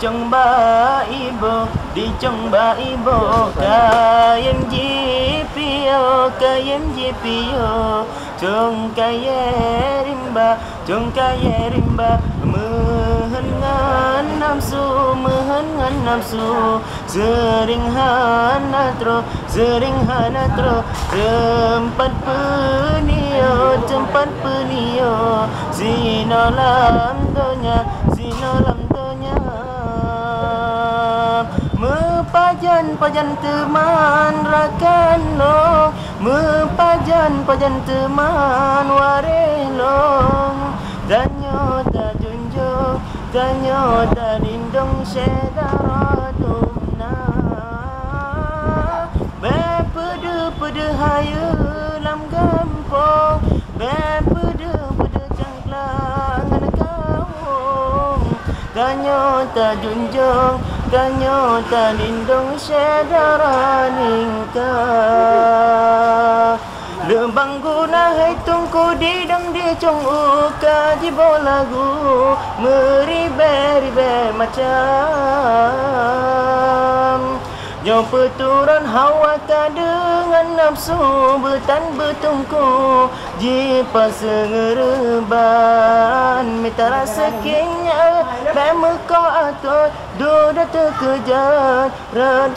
trong ba ibo đi trong ba ibo kayem jipio chung kayerimba mehengan nafsu sering hanatro tempat penio zina lam donya mepajan teman rakan lo mepajan teman warelong danyo ta junjung danyo ta lindung sedaratumna bepedu hayu lam gampong bepedu cangklangan kaung danyo ta junjung danyo ta lindung sedaraning lembang guna hitung ku di dang di trong uka di lagu meribe macam yo peturan hawa ka dengan nafsu betungku di pasengereban mitara sekinya bemeko atau doda terkejar ran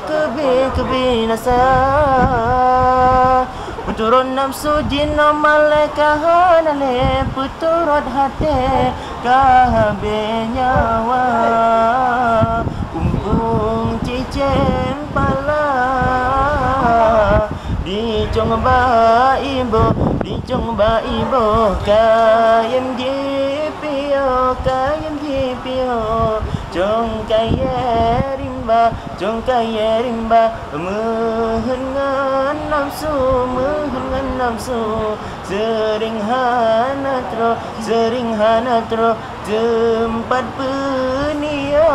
kebinasa puturun nafsu jinna malaikat ale puturut hati kahabe nyawa umpung cicem pala di chong ba ibo kayem jipio chong kayerimba mehengan nafsu sering hanatro tempat penio